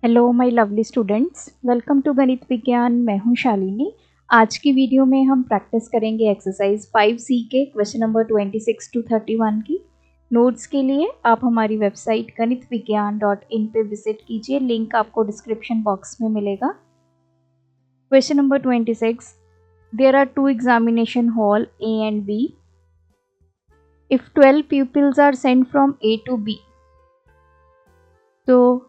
Hello my lovely students, welcome to Ganit Vigyan. मैं हूं शालिनी। आज की वीडियो में हम प्रैक्टिस करेंगे एक्सरसाइज 5C के क्वेश्चन नंबर 26 to 31 की। नोट्स के लिए आप हमारी वेबसाइट ganitviggyan.in पे विजिट कीजिए, लिंक आपको डिस्क्रिप्शन बॉक्स में मिलेगा। Question number 26, there are two examination hall A and B. If 12 pupils are sent from A to B, तो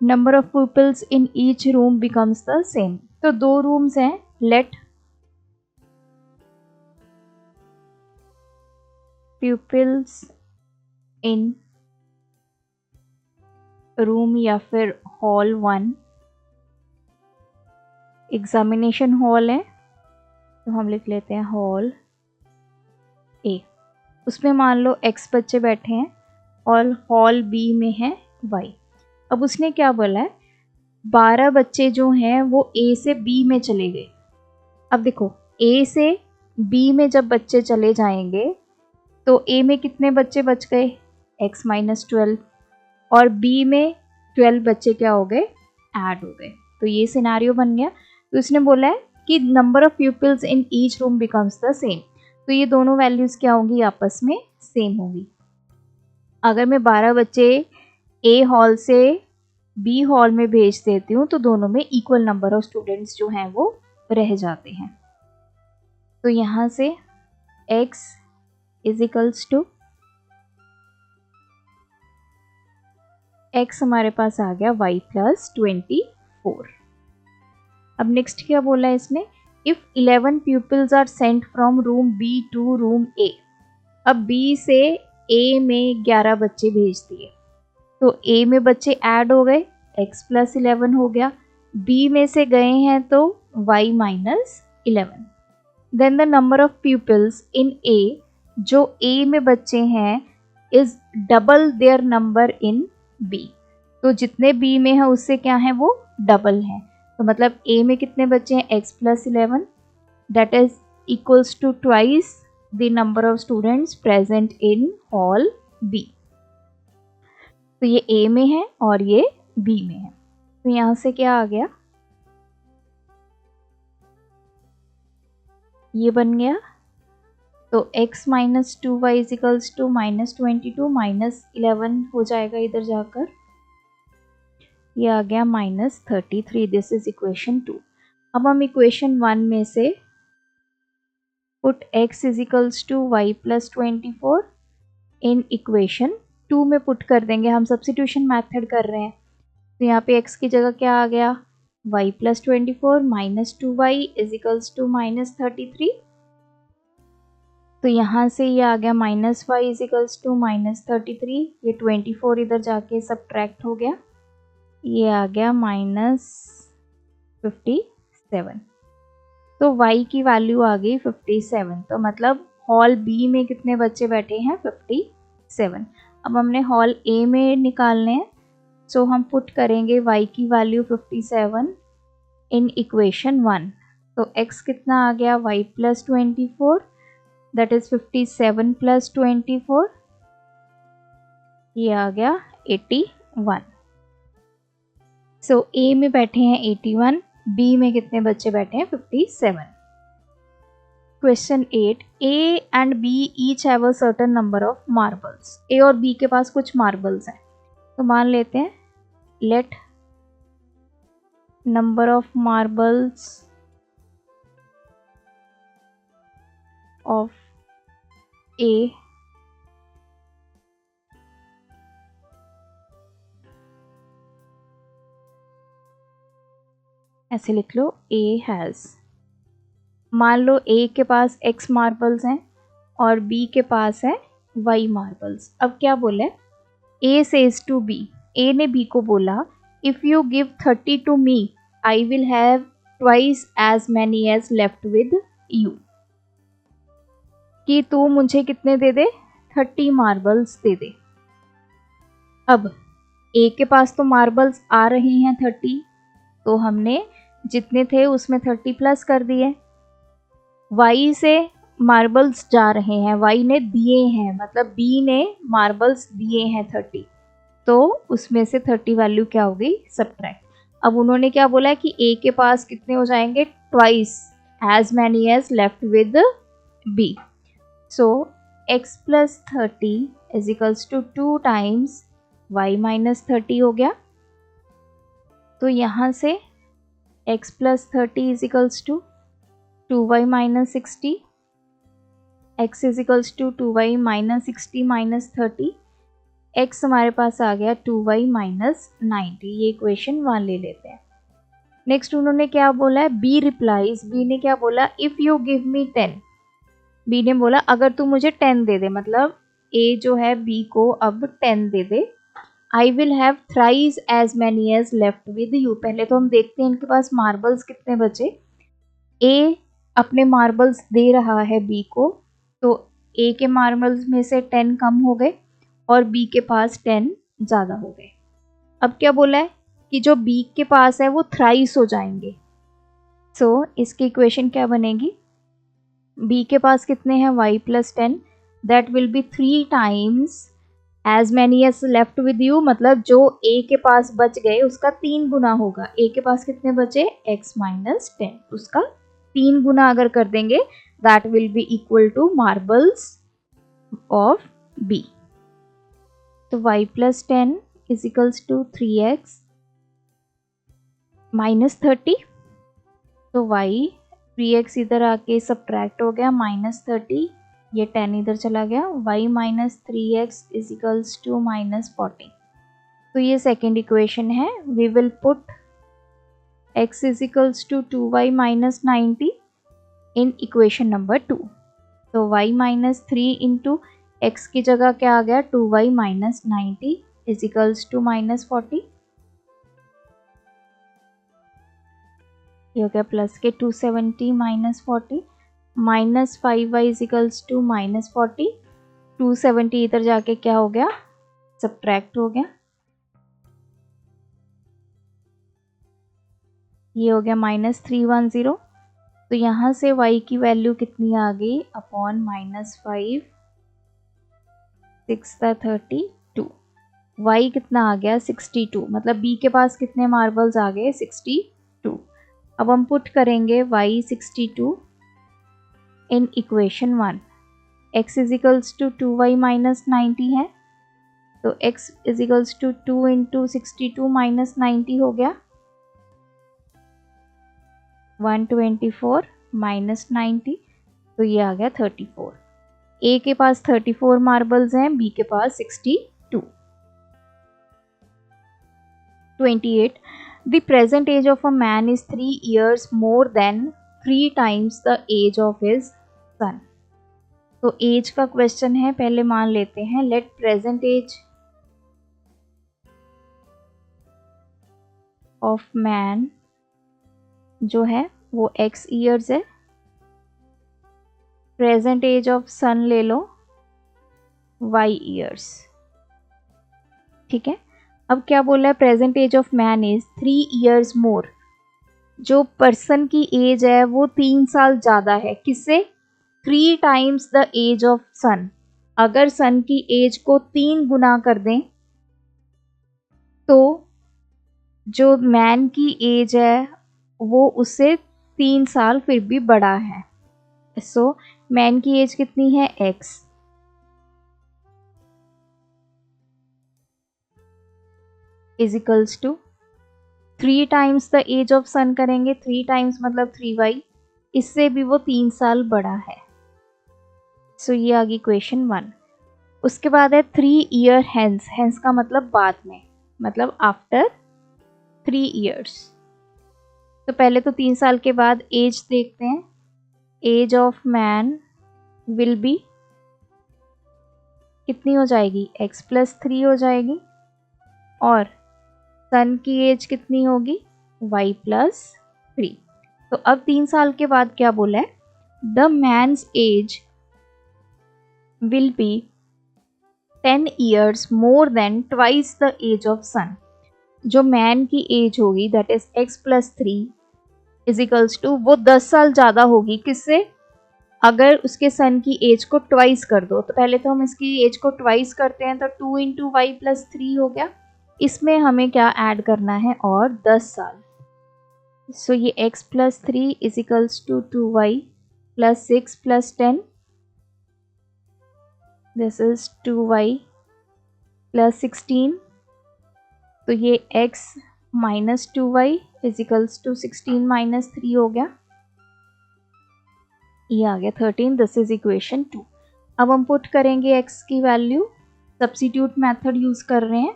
number of pupils in each room becomes the same. तो दो rooms हैं, late pupils in room या फिर hall 1, examination hall है तो हम लिख लेते हैं हॉल ए। उसमें मान लो x बच्चे बैठे हैं और हॉल बी में है y। अब उसने क्या बोला है, 12 बच्चे जो हैं वो A से B में चले गए। अब देखो, A से B में जब बच्चे चले जाएंगे तो A में कितने बच्चे बच गए, x - 12, और B में 12 बच्चे क्या हो गए, ऐड हो गए। तो ये सिनेरियो बन गया। तो इसने बोला है कि number of peoples in each room becomes the same. तो ये दोनों वैल्यूज क्या होंगी, आपस में सेम होंगी। अगर मैं 12 बच्चे A हॉल से B हॉल में भेज देती हूँ तो दोनों में इक्वल नंबर ऑफ स्टूडेंट्स जो हैं वो रह जाते हैं। तो यहाँ से x इजिकल्स टू x हमारे पास आ गया y + 24। अब नेक्स्ट क्या बोला है इसने, if 11 pupils are sent from room B to room A। अब B से A में 11 बच्चे भेज दिए तो A में बच्चे ऐड हो गए, x + 11 हो गया। B में से गए हैं तो y - 11। Then the number of pupils in A, जो A में बच्चे हैं, is double their number in B। तो जितने B में है उससे क्या है, वो डबल है। तो मतलब A में कितने बच्चे हैं, x + 11, that is equals to twice the number of students present in hall B। तो ये A में है और ये B में है। तो यहाँ से क्या आ गया, ये बन गया। तो x - 2y = -22 - 11 हो जाएगा इधर जाकर, ये आ गया -33। This is equation 2। अब हम इक्वेशन 1 में से put x = y + 24 in equation 2 में पुट कर देंगे। हम सब्स्टिट्यूशन मेथड कर रहे हैं। तो यहाँ पे x की जगह क्या आ गया, y + 24 - 2y = -33। तो यहाँ से ये आ गया -y = -33। ये 24 इधर जाके सब्ट्रैक्ट हो गया, ये आ गया -57। तो y की वैल्यू आ गई 57। तो मतलब हॉल B में कितने बच्चे बैठे हैं, 57। अब हमने हॉल A में निकालने हैं, सो हम पुट करेंगे y की वैल्यू 57 इन इक्वेशन 1। तो x कितना आ गया, y + 24, दैट इज 57 + 24, ये आ गया 81। सो A में बैठे हैं 81, B में कितने बच्चे बैठे हैं, 57। Question 8, A and B each have a certain number of marbles। A और B के पास कुछ मार्बल्स हैं। तो मान लेते हैं, let number of marbles of A ऐसे लिख लो, A हैज़। मान लो A के पास x मार्बल्स हैं और B के पास है y मार्बल्स। अब क्या बोला है, A says to B, A ने B को बोला, if you give 30 to me, I will have twice as many as left with you। कि तू मुझे कितने दे दे, 30 मार्बल्स दे दे। अब A के पास तो मार्बल्स आ रही हैं 30, तो हमने जितने थे उसमें 30 प्लस कर दिए। Y से मार्बल्स जा रहे हैं, Y ने दिए हैं, मतलब B ने मार्बल्स दिए हैं 30। तो उसमें से 30 वैल्यू क्या हो गई, सब्ट्रैक्ट। अब उन्होंने क्या बोला है कि ए के पास कितने हो जाएंगे, twice as many as left with B. So x plus 30 is equals to 2 times y minus 30 हो गया। तो यहाँ से x plus 30 is equals to 2y minus 60, x is equals to 2y minus 60 minus 30, x हमारे पास आ गया 2y minus 90। ये equation 1 ले लेते हैं। नेक्स्ट उन्होंने क्या बोला है, बी रिप्लाइज, बी ने क्या बोला, if you give me 10, B ने बोला अगर तू मुझे 10 दे दे, मतलब ए जो है बी को अब 10 दे दे, I will have thrice as many as left with you. पहले तो हम देखते हैं इनके पास मार्बल्स कितने बचे। ए अपने मार्बल्स दे रहा है बी को, तो ए के मार्बल्स में से 10 कम हो गए और बी के पास 10 ज़्यादा हो गए। अब क्या बोला है कि जो बी के पास है वो थ्राइस हो जाएंगे। सो इसकी इक्वेशन क्या बनेगी, बी के पास कितने हैं, y plus 10, that will be 3 times as many as left with you, मतलब जो a के पास बच गए उसका 3 गुना होगा। a के पास कितने बचे, x माइनस 10, उसका 3 गुना अगर कर देंगे that will be equal to marbles of b। तो y plus 10 is equals to 3x minus 30, तो y 3x इधर आके सब्ट्रैक्ट हो गया माइनस 30, ये 10 इधर चला गया, y minus 3x is equals to minus 40। तो ये सेकेंड इक्वेशन है। We will put x is equals to 2y minus 90 in equation number 2। तो y माइनस 3 इंटू एक्स की जगह क्या आ गया, 2y minus 90 is equals to minus 40, ये हो गया प्लस के 270 minus 40, minus 5y is equals to minus 40, 270 इधर जाके क्या हो गया, सब्ट्रैक्ट हो गया, ये हो गया माइनस 310। तो यहाँ से y की वैल्यू कितनी आ गई, अपॉन माइनस 5 6 32, y कितना आ गया 62, मतलब b के पास कितने मार्बल्स आ गए 62। अब हम पुट करेंगे y 62 in equation 1, x is equals to 2y minus 90 है, तो x is equals to 2 into 62 minus 90 हो गया 124 माइनस 90, तो ये आ गया 34। a के पास 34 मार्बल्स हैं, b के पास 62। 28. The present age of a man is 3 years more than 3 times the age of his son. तो एज का क्वेश्चन है, पहले मान लेते हैं, let present age of man जो है वो x ईयर्स है, प्रेजेंट एज ऑफ सन ले लो y ईयर्स, ठीक है। अब क्या बोला है, present age of man is 3 years more, जो पर्सन की एज है वो 3 साल ज़्यादा है, किससे, 3 टाइम्स द एज ऑफ सन। अगर सन की एज को 3 गुना कर दें तो जो मैन की एज है वो उससे 3 साल फिर भी बड़ा है। सो मैन की एज कितनी है, x, is equals to 3 times the age of son करेंगे, 3 टाइम्स मतलब 3y, इससे भी वो 3 साल बड़ा है। सो ये आ गई क्वेश्चन 1। उसके बाद है 3 ईयर हेंस, हेंस का मतलब बाद में, मतलब आफ्टर 3 ईयर्स। तो पहले तो 3 साल के बाद एज देखते हैं, age of man will be कितनी हो जाएगी, x प्लस 3 हो जाएगी, और सन की एज कितनी होगी, y प्लस 3। तो अब 3 साल के बाद क्या बोला है, the man's age will be 10 years more than twice the age of son. जो मैन की एज होगी that is x plus 3 is equals to, वो 10 साल ज़्यादा होगी किससे, अगर उसके सन की एज को ट्वाइस कर दो, तो पहले तो हम इसकी एज को ट्वाइस करते हैं, तो 2 इंटू वाई प्लस 3 हो गया। इसमें हमें क्या ऐड करना है, और 10 साल। सो ये x plus 3 is equals to 2y plus 6 plus 10, this is 2y plus 16। तो ये x minus 2y is equals to 16 minus 3 हो गया, ये आ गया 13। This is equation 2। अब हम पुट करेंगे x की वैल्यू, सब्स्टिट्यूट मेथड यूज कर रहे हैं।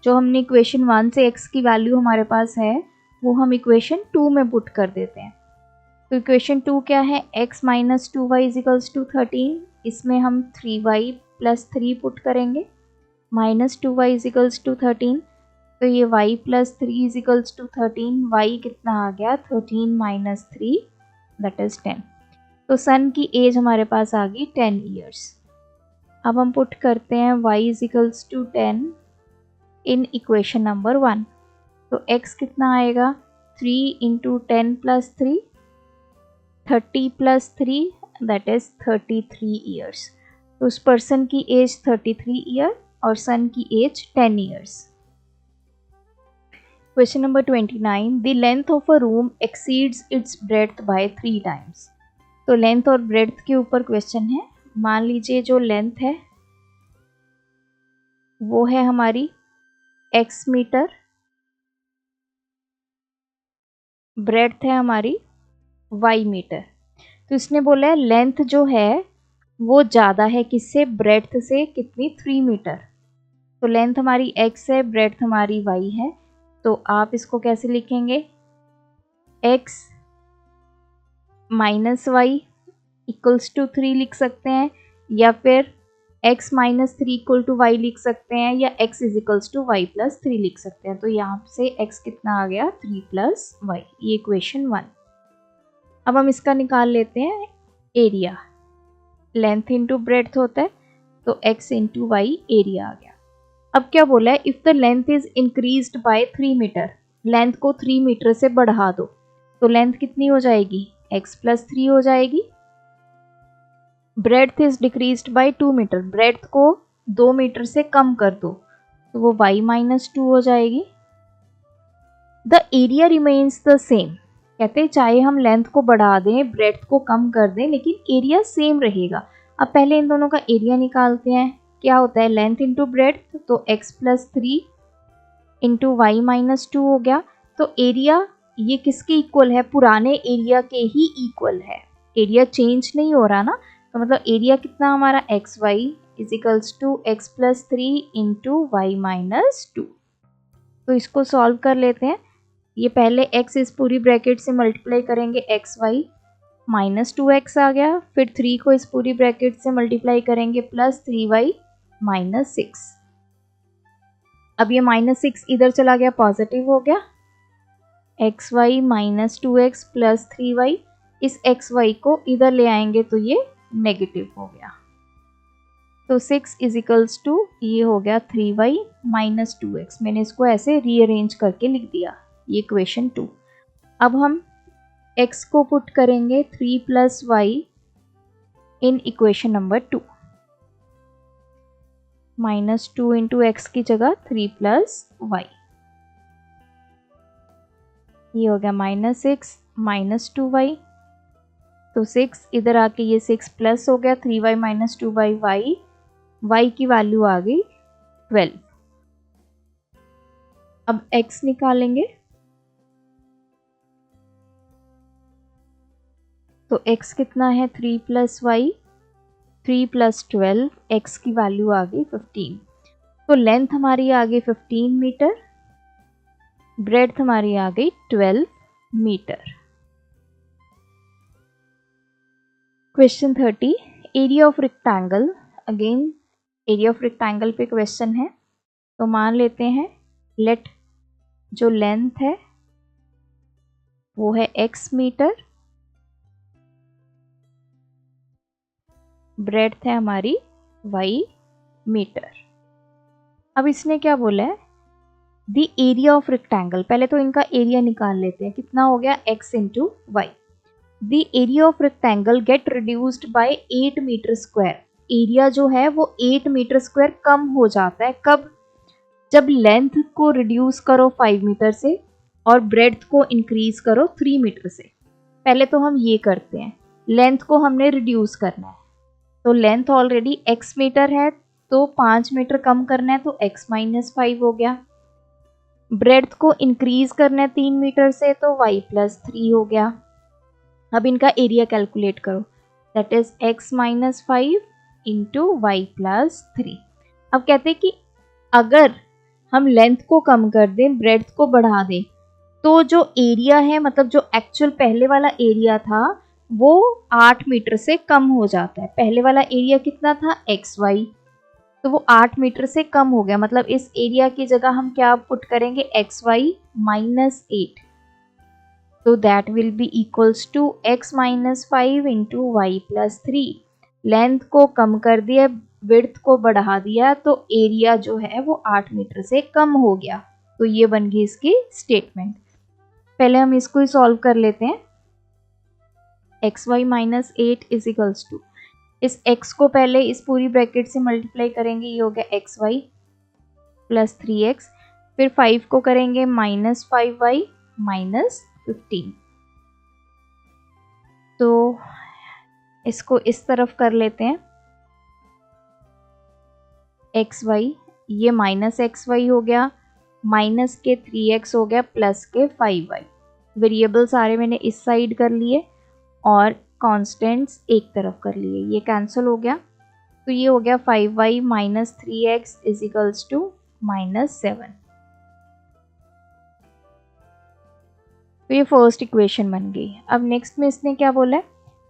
जो हमने इक्वेशन 1 से x की वैल्यू हमारे पास है वो हम इक्वेशन 2 में पुट कर देते हैं। तो इक्वेशन 2 क्या है, x minus 2y is equals to 13। इसमें हम 3y प्लस 3 पुट करेंगे, minus 2y is equals to 13। तो ये y plus 3 is equals to 13, y कितना आ गया, 13 माइनस 3 दैट इज 10। तो सन की एज हमारे पास आ गई 10 ईयर्स। अब हम पुट करते हैं y is equals to 10 in equation number 1। तो x कितना आएगा, 3 into 10 plus 3, 30 plus 3 that is 33 years. तो उस पर्सन की एज 33 ईयर और सन की age 10 years. Question number 29, the length of a room exceeds its breadth by 3 times. तो length और ब्रेड्थ के ऊपर क्वेश्चन है। मान लीजिए जो लेंथ है वो है हमारी x मीटर, ब्रेड्थ है हमारी y मीटर। तो इसने बोला है लेंथ जो है वो ज़्यादा है किससे, ब्रेड्थ से, कितनी, 3 मीटर। तो लेंथ हमारी x है, ब्रेड्थ हमारी y है। तो आप इसको कैसे लिखेंगे, x minus y equals to 3 लिख सकते हैं, या फिर x minus 3 equal to y लिख सकते हैं, या x is equals to y plus 3 लिख सकते हैं। तो यहाँ से x कितना आ गया, 3 प्लस वाई, ये इक्वेशन 1। अब हम इसका निकाल लेते हैं एरिया। लेंथ इंटू ब्रेड्थ होता है, तो x इंटू वाई एरिया आ गया। अब क्या बोला है, if the length is increased by 3 meter, length को 3 मीटर से बढ़ा दो, तो लेंथ कितनी हो जाएगी, x प्लस 3 हो जाएगी। Breadth is decreased by 2 meter, breadth को 2 मीटर से कम कर दो, तो वो y माइनस 2 हो जाएगी। The area remains the same, कहते हैं चाहे हम लेंथ को बढ़ा दें, ब्रेड्थ को कम कर दें, लेकिन एरिया सेम रहेगा। अब पहले इन दोनों का एरिया निकालते हैं। क्या होता है, लेंथ इंटू ब्रेड्थ, तो x plus 3 into y minus 2 हो गया। तो एरिया ये किसके इक्वल है, पुराने एरिया के ही इक्वल है, एरिया चेंज नहीं हो रहा ना। तो मतलब एरिया कितना हमारा, x y is equals to x plus 3 into y minus 2। तो इसको सॉल्व कर लेते हैं। ये पहले x इस पूरी ब्रैकेट से मल्टीप्लाई करेंगे, एक्स वाई माइनस 2x आ गया, फिर 3 को इस पूरी ब्रैकेट से मल्टीप्लाई करेंगे, प्लस 3y माइनस 6। अब ये माइनस 6 इधर चला गया, पॉजिटिव हो गया, x Y minus 2x plus 3y, इस एक्स वाई को इधर ले आएंगे तो ये नेगेटिव हो गया। तो 6 इज इक्वल्स टू ये हो गया 3y माइनस 2x। मैंने इसको ऐसे रीअरेंज करके लिख दिया, ये इक्वेशन 2। अब हम x को पुट करेंगे 3 plus y in equation number 2, minus 2 into x की जगह 3 प्लस वाई, ये हो गया माइनस 6 माइनस 2y। तो 6 इधर आके ये 6 प्लस हो गया, 3y माइनस 2y, y की वैल्यू आ गई 12। अब x निकालेंगे, तो x कितना है, 3 प्लस वाई, 3 प्लस 12, x की वैल्यू आ गई 15। तो लेंथ हमारी आ गई 15 मीटर, ब्रेड्थ हमारी आ गई 12 meter. Question 30, area of rectangle. Again area of rectangle पे क्वेश्चन है। तो मान लेते हैं लेट जो लेंथ है वो है x मीटर, ब्रेड्थ है हमारी y मीटर। अब इसने क्या बोला है, द एरिया ऑफ रेक्टेंगल। पहले तो इनका एरिया निकाल लेते हैं, कितना हो गया, x into y. The area of rectangle get reduced by 8 meter square. Area जो है वो 8 मीटर स्क्वायर कम हो जाता है कब? जब लेंथ को रिड्यूस करो 5 मीटर से और ब्रेड्थ को इंक्रीज करो 3 मीटर से। पहले तो हम ये करते हैं, लेंथ को हमने रिड्यूस करना है, तो लेंथ ऑलरेडी x मीटर है तो 5 मीटर कम करना है तो x माइनस 5 हो गया। ब्रेड्थ को इंक्रीज करना है 3 मीटर से तो y प्लस 3 हो गया। अब इनका एरिया कैलकुलेट करो, that is x minus 5 into y plus 3। अब कहते हैं कि अगर हम लेंथ को कम कर दें, ब्रेड्थ को बढ़ा दें, तो जो एरिया है, मतलब जो एक्चुअल पहले वाला एरिया था वो 8 मीटर से कम हो जाता है। पहले वाला एरिया कितना था? XY, तो वो 8 मीटर से कम हो गया। मतलब इस एरिया की जगह हम क्या पुट करेंगे? XY माइनस 8, तो that will be equals to x minus 5 into y plus 3। Length को कम कर दिया, विड्थ को बढ़ा दिया, तो एरिया जो है वो 8 मीटर से कम हो गया। तो ये बन गई इसकी स्टेटमेंट। पहले हम इसको ही सॉल्व कर लेते हैं। xy minus 8 is equals to, इस x को पहले इस पूरी ब्रैकेट से मल्टीप्लाई करेंगे, ये हो गया xy प्लस 3x, फिर 5 को करेंगे माइनस 5y माइनस 15। तो इसको इस तरफ कर लेते हैं, xy, ये माइनस xy हो गया, माइनस के 3x हो गया, प्लस के 5y। वेरिएबल सारे मैंने इस साइड कर लिए और कॉन्स्टेंट्स एक तरफ कर लिए, ये कैंसिल हो गया। तो ये हो गया 5y minus 3x is equals to minus 7। तो ये फर्स्ट इक्वेशन बन गई। अब नेक्स्ट में इसने क्या बोला है?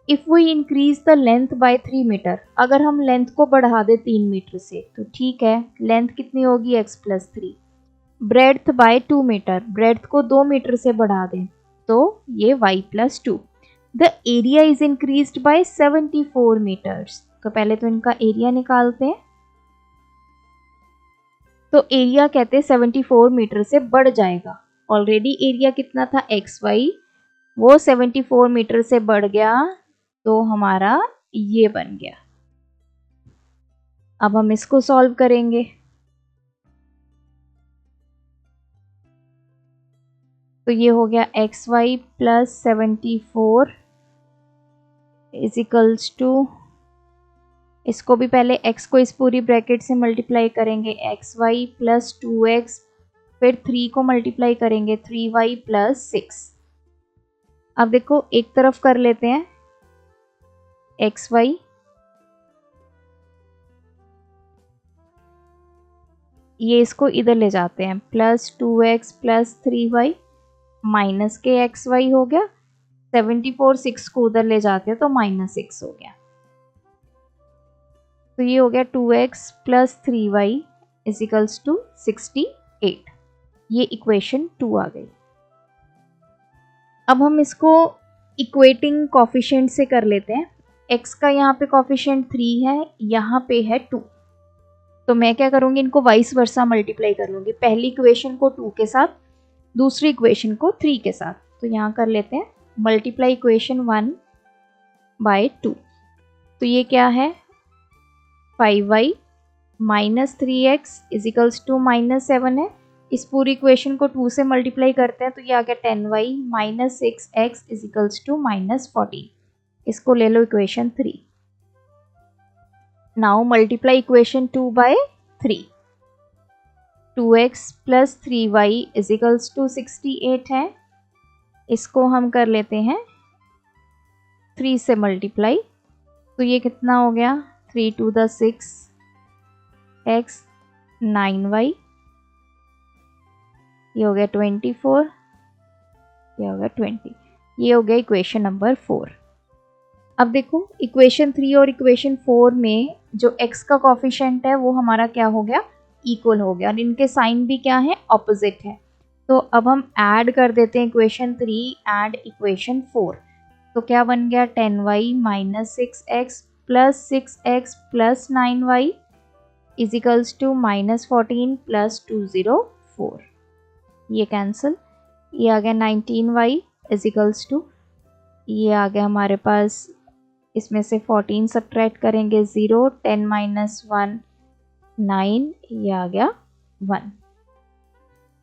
If we increase the length by 3 meter, अगर हम लेंथ को बढ़ा दे 3 मीटर से तो ठीक है, लेंथ कितनी होगी? x plus 3। Breadth by 2 meter, breadth को 2 मीटर से बढ़ा दें तो ये y plus 2। The area is increased by 74 meters. तो पहले तो इनका एरिया निकालते हैं। तो एरिया कहते हैं 74 मीटर से बढ़ जाएगा। ऑलरेडी एरिया कितना था? XY, वो 74 मीटर से बढ़ गया, तो हमारा ये बन गया। अब हम इसको सॉल्व करेंगे। तो ये हो गया XY plus 74 is equals to, इसको भी पहले x को इस पूरी ब्रैकेट से मल्टीप्लाई करेंगे, XY प्लस 2x, फिर 3 को मल्टीप्लाई करेंगे 3y प्लस 6। अब देखो एक तरफ कर लेते हैं XY, ये इसको इधर ले जाते हैं, plus 2x plus 3y minus के XY हो गया, 74 6 को उधर ले जाते हैं तो माइनस 6 हो गया। तो ये हो गया 2x plus 3y is equals to 68। ये इक्वेशन 2 आ गई। अब हम इसको इक्वेटिंग कोफिशिएंट से कर लेते हैं। x का यहाँ पे कोफिशिएंट 3 है, यहाँ पे है 2, तो मैं क्या करूँगी? इनको वाइस वर्सा मल्टीप्लाई कर लूँगी। पहली इक्वेशन को 2 के साथ, दूसरी इक्वेशन को 3 के साथ। तो यहाँ कर लेते हैं मल्टीप्लाई इक्वेशन 1 बाय 2। तो ये क्या है? 5y minus 3x is equals to minus 7 है। इस पूरी इक्वेशन को 2 से मल्टीप्लाई करते हैं तो ये आ गया 10y minus 6x is equals to minus 14। इसको ले लो equation 3। Now multiply equation 2 by 3। 2x plus 3y is equals to 68 है। इसको हम कर लेते हैं 3 से मल्टीप्लाई, तो ये कितना हो गया? 3 टू द 6 x 9y, ये हो गया 24, ये हो गया 20। ये हो गया इक्वेशन नंबर 4। अब देखो इक्वेशन 3 और इक्वेशन 4 में जो x का कोफिशिएंट है वो हमारा क्या हो गया? इक्वल हो गया, और इनके साइन भी क्या है? ऑपोजिट है। तो अब हम ऐड कर देते हैं इक्वेशन 3 एंड इक्वेशन 4। तो क्या बन गया? 10y minus 6x plus 6x plus 9y is equals to minus 14 plus 204। ये कैंसिल, ये आ गया 19y इज इक्वल्स टू ये आ गया हमारे पास, इसमें से 14 सब्ट्रैक्ट करेंगे 0, 10 माइनस 1 9, ये आ गया 1.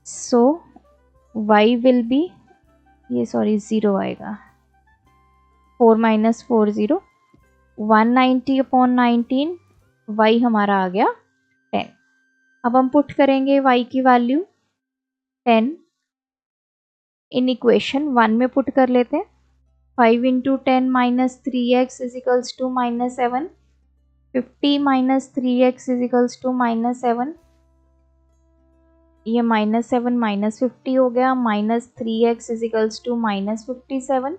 सो y विल बी, ये सॉरी 0 आएगा, 4 माइनस 4 0, 190 अपॉन 19, y हमारा आ गया 10. अब हम पुट करेंगे y की वैल्यू 10 इन इक्वेशन 1 में पुट कर लेते हैं. 5 into 10 minus 3x is equals to minus 7, 50 minus 3x is equals to minus 7, ये माइनस 7 माइनस 50 हो गया, minus 3x is equals to minus 57,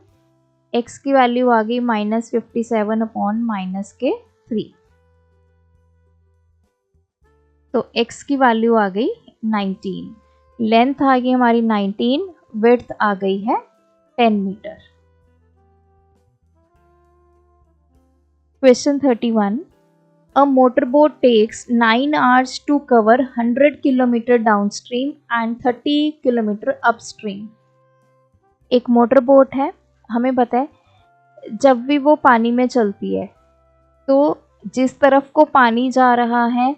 x की वैल्यू आ गई माइनस 57 अपॉन माइनस के 3, तो x की वैल्यू आ गई 19, लेंथ आ गई हमारी 19, विड्थ आ गई है 10 metre. Question 31. A motorboat takes 9 hours to cover 100 km downstream and 30 km upstream. एक मोटर बोट है, हमें पता है जब भी वो पानी में चलती है तो जिस तरफ को पानी जा रहा है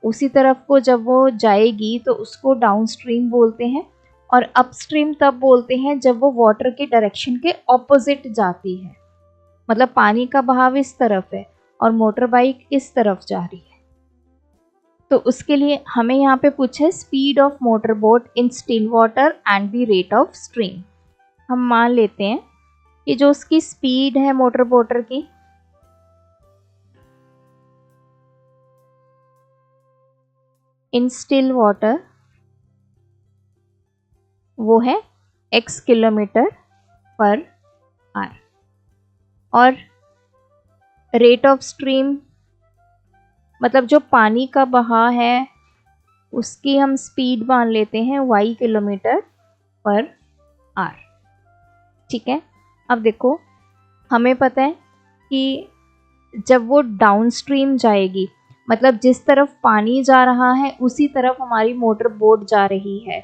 उसी तरफ को जब वो जाएगी तो उसको डाउनस्ट्रीम बोलते हैं, और अपस्ट्रीम तब बोलते हैं जब वो वाटर के डायरेक्शन के ऑपोजिट जाती है. मतलब पानी का बहाव इस तरफ है और मोटर बाइक इस तरफ जा रही है. तो उसके लिए हमें यहाँ पे पूछा है speed of motor boat in still water and the rate of stream. हम मान लेते हैं कि जो उसकी स्पीड है मोटर बोटर की इन स्टिल वाटर वो है x किलोमीटर पर आवर, और रेट ऑफ स्ट्रीम मतलब जो पानी का बहाव है उसकी हम स्पीड मान लेते हैं y किलोमीटर पर आवर. ठीक है. अब देखो हमें पता है कि जब वो डाउनस्ट्रीम जाएगी मतलब जिस तरफ पानी जा रहा है उसी तरफ हमारी मोटर बोट जा रही है,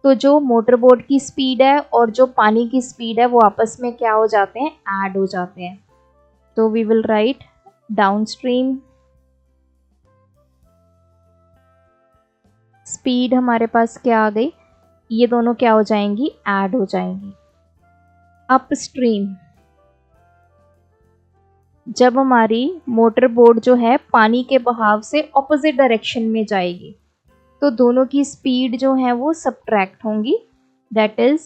तो जो मोटर बोट की स्पीड है और जो पानी की स्पीड है वो आपस में क्या हो जाते हैं, ऐड हो जाते हैं. तो we will write downstream speed हमारे पास क्या आ गई, ये दोनों क्या हो जाएंगी, ऐड हो जाएंगी. अपस्ट्रीम जब हमारी मोटर बोट जो है पानी के बहाव से ऑपोजिट डायरेक्शन में जाएगी तो दोनों की स्पीड जो है वो सब्ट्रैक्ट होंगी. दैट इज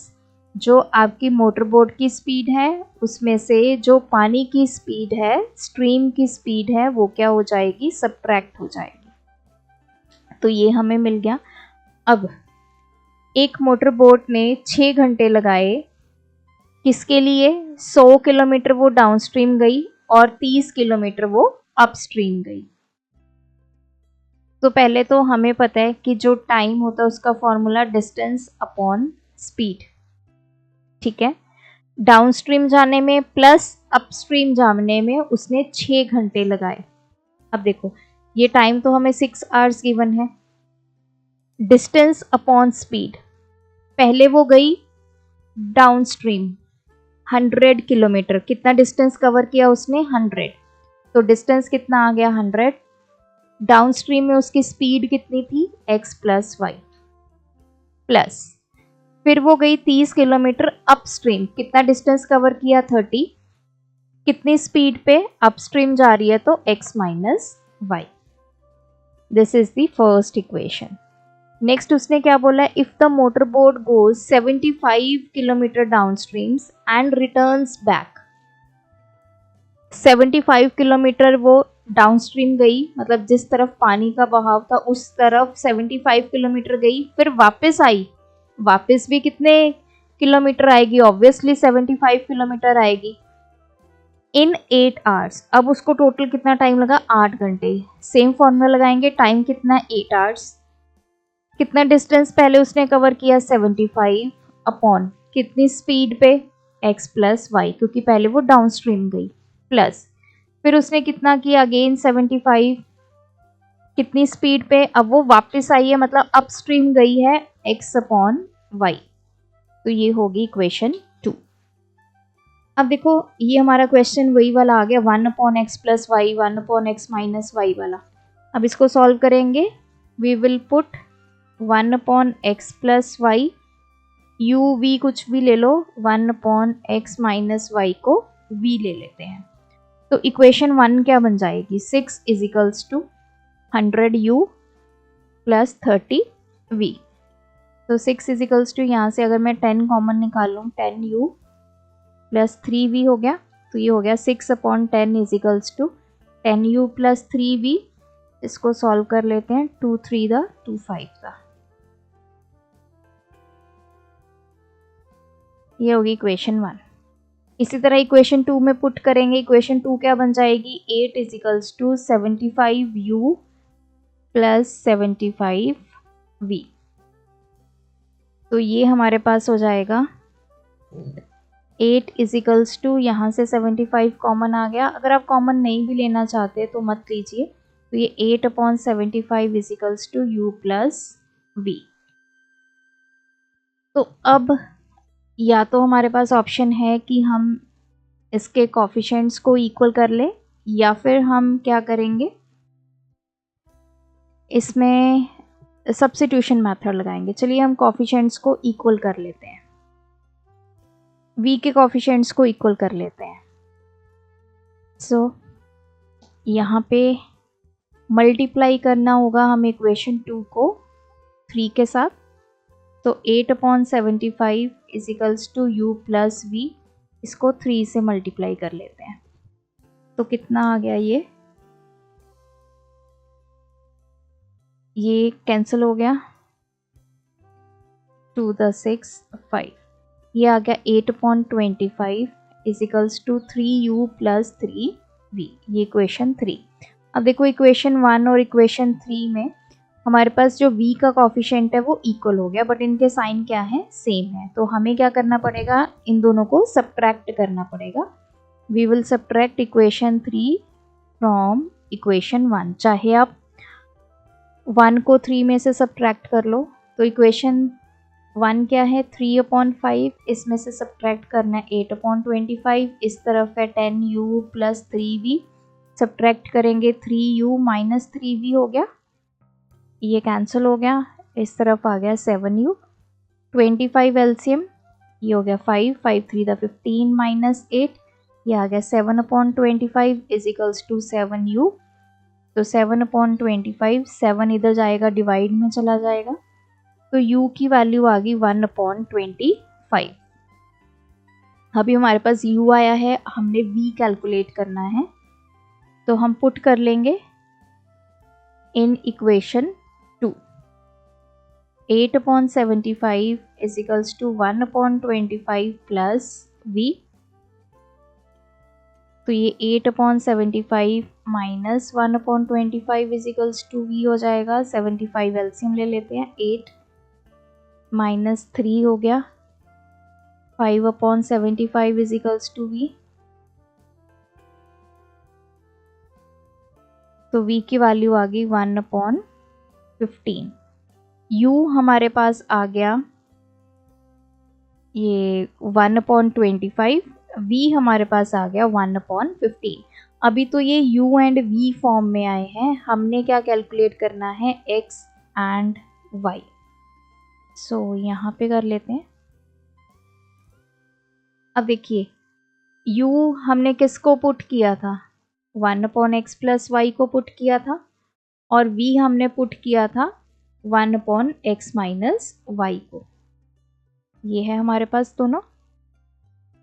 जो आपकी मोटर बोट की स्पीड है उसमें से जो पानी की स्पीड है, स्ट्रीम की स्पीड है, वो क्या हो जाएगी, सब्ट्रैक्ट हो जाएगी. तो ये हमें मिल गया. अब एक मोटर बोट ने 6 घंटे लगाए किसके लिए, 100 किलोमीटर वो डाउनस्ट्रीम गई और 30 किलोमीटर वो अपस्ट्रीम गई. तो पहले तो हमें पता है कि जो टाइम होता है उसका फॉर्मूला डिस्टेंस अपॉन स्पीड. ठीक है. डाउनस्ट्रीम जाने में प्लस अपस्ट्रीम जाने में उसने 6 घंटे लगाए. अब देखो ये टाइम तो हमें 6 आवर्स गिवन है. डिस्टेंस अपॉन स्पीड, पहले वो गई डाउनस्ट्रीम 100 किलोमीटर, कितना डिस्टेंस कवर किया उसने, 100. तो डिस्टेंस कितना आ गया 100. डाउनस्ट्रीम में उसकी स्पीड कितनी थी, x प्लस वाई, प्लस फिर वो गई 30 किलोमीटर अपस्ट्रीम, कितना डिस्टेंस कवर किया 30, कितनी स्पीड पे अपस्ट्रीम जा रही है तो x minus y. This is the first equation. Next उसने क्या बोला, if the motor boat goes 75 kilometre downstreams and returns back. 75 kilometre वो डाउनस्ट्रीम गई, मतलब जिस तरफ पानी का बहाव था उस तरफ 75 किलोमीटर गई, फिर वापस आई, वापस भी कितने किलोमीटर आएगी, ऑब्वियसली 75 किलोमीटर आएगी इन 8 आवर्स. अब उसको टोटल कितना टाइम लगा, 8 घंटे. सेम फॉर्मूला लगाएंगे, टाइम कितना 8 आवर्स, कितना डिस्टेंस पहले उसने कवर किया 75 अपॉन कितनी स्पीड पे, x प्लस वाई, क्योंकि पहले वो डाउनस्ट्रीम गई, प्लस फिर उसने कितना किया अगेन 75 कितनी स्पीड पे, अब वो वापस आई है मतलब अपस्ट्रीम गई है, x अपॉन वाई. तो ये होगी इक्वेशन 2. अब देखो ये हमारा क्वेश्चन वही वाला आ गया 1/x + y 1/x - y वाला। अब इसको सॉल्व करेंगे। We will put 1/x + y, u v कुछ भी ले लो, 1/x - y को v ले लेते हैं। तो इक्वेशन 1 क्या बन जाएगी, 6 = 100u + 30v। तो 6 = यहाँ से अगर मैं 10 कॉमन निकालूँ, 10u + 3v हो गया। तो ये हो गया 6/10 = 10u + 3v। इसको सॉल्व कर लेते हैं, 2 3 दा 2 5 दा। ये होगी इक्वेशन 1। इसी तरह इक्वेशन 2 में पुट करेंगे। इक्वेशन 2 क्या बन जाएगी, 8 = 75u + 75v। तो ये हमारे पास हो जाएगा 8 = यहाँ से 75 कॉमन आ गया। अगर आप कॉमन नहीं भी लेना चाहते तो मत लीजिए। तो ये 8/75 = u + v। तो अब या तो हमारे पास ऑप्शन है कि हम इसके कोफिशिएंट्स को इक्वल कर लें, या फिर हम क्या करेंगे, इसमें सब्स्टिट्यूशन मेथड लगाएंगे। चलिए हम कोफिशिएंट्स को इक्वल कर लेते हैं, v के कोफिशिएंट्स को इक्वल कर लेते हैं। सो यहाँ पे मल्टीप्लाई करना होगा हमें इक्वेशन 2 को 3 के साथ। तो 8/75 = u + v, इसको 3 से मल्टीप्लाई कर लेते हैं। तो कितना आ गया, ये कैंसिल हो गया, 2 द 6 5। ये आ गया 8/25 = 3u + 3v। ये इक्वेशन 3। अब देखो इक्वेशन 1 और इक्वेशन 3 में हमारे पास जो v का कोफिशिएंट है वो इक्वल हो गया, बट इनके साइन क्या है, सेम है। तो हमें क्या करना पड़ेगा, इन दोनों को सब्ट्रैक्ट करना पड़ेगा। We will subtract equation 3 from equation 1। चाहे आप 1 को 3 में से सब्ट्रैक्ट कर लो। तो इक्वेशन 1 क्या है, 3/5, इसमें से सब्ट्रैक्ट करना है 8/25। इस तरफ है 10u + 3v, सब्ट्रैक्ट करेंगे 3u - 3v हो गया, ये कैंसिल हो गया। इस तरफ आ गया 7u, 25 एलसीएम, ये हो गया 5 5 3 दा 15 - 8, ये आ गया 7/25 = 7u। तो 7/25, 7 इधर जाएगा, डिवाइड में चला जाएगा। तो u की वैल्यू आ गई 1/25। अभी हमारे पास u आया है, हमने v कैलकुलेट करना है। तो हम पुट कर लेंगे इन इक्वेशन 2। 8/75 = 1/25 + v। तो ये 8/75 - 1/25 = v हो जाएगा। 75 एलसीएम ले लेते हैं, 8 - 3 हो गया, 5/75 = v। तो v की वैल्यू आ गई 1/15। u हमारे पास आ गया ये 1/25, v हमारे पास आ गया 1/15। अभी तो ये u एंड v फॉर्म में आए हैं, हमने क्या कैलकुलेट करना है, x एंड y। सो यहाँ पे कर लेते हैं। अब देखिए u हमने किसको पुट किया था, 1/x + y को पुट किया था, और v हमने पुट किया था 1/x - y को। ये है हमारे पास दोनों।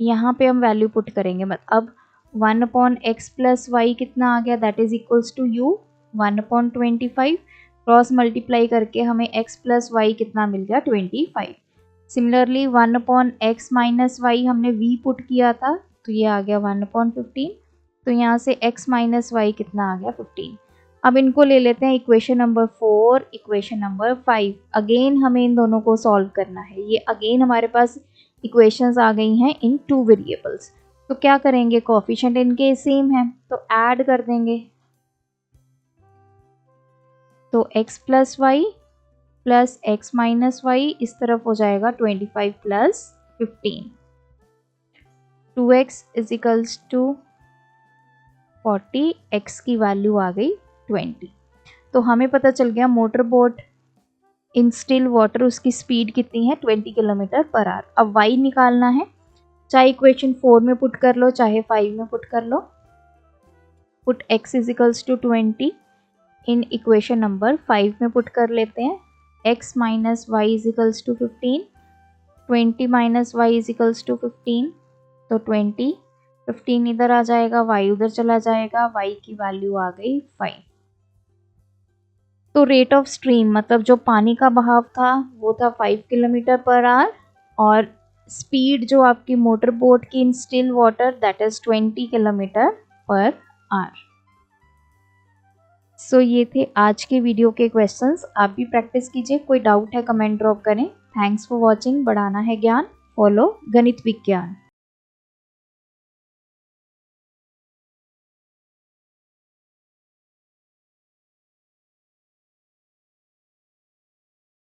यहाँ पे हम वैल्यू पुट करेंगे। अब 1/x + y कितना आ गया, that is equals to u 1/25। Cross multiply करके हमें x + y कितना मिल गया, 25। सिमिलरली 1/x - y हमने v पुट किया था, तो ये आ गया 1/15। तो यहाँ से x - y कितना आ गया, 15। अब इनको ले लेते हैं equation number 4, equation number 5। Again हमें इन दोनों को सॉल्व करना है। ये अगेन हमारे पास इक्वेशंस आ गई हैं इन 2 वेरिएबल्स। तो क्या करेंगे, कोएफिशिएंट इनके सेम है तो ऐड कर देंगे। तो x + y + x - y इस तरफ हो जाएगा 25 + 15। 2x is equals to 40, x की वैल्यू आ गई 20। तो हमें पता चल गया motor boat in still water उसकी स्पीड कितनी है 20 किलोमीटर पर आवर। अब y निकालना है, चाहे इक्वेशन 4 में पुट कर लो चाहे 5 में पुट कर लो। Put x is equals to 20 in equation number 5 में पुट कर लेते हैं। x minus y is equals to 15, 20 minus y is equals to 15, तो 20, 15 इधर आ जाएगा, y उधर चला जाएगा, y की वैल्यू आ गई 5। तो रेट ऑफ स्ट्रीम मतलब जो पानी का बहाव था वो था 5 किलोमीटर पर आवर, और स्पीड जो आपकी मोटर बोट की in still water that is 20 kilometre per hour. So ये थे आज के वीडियो के क्वेश्चंस। आप भी प्रैक्टिस कीजिए, कोई डाउट है कमेंट ड्रॉप करें। Thanks for watching. बढ़ाना है ज्ञान, फॉलो गणित विज्ञान।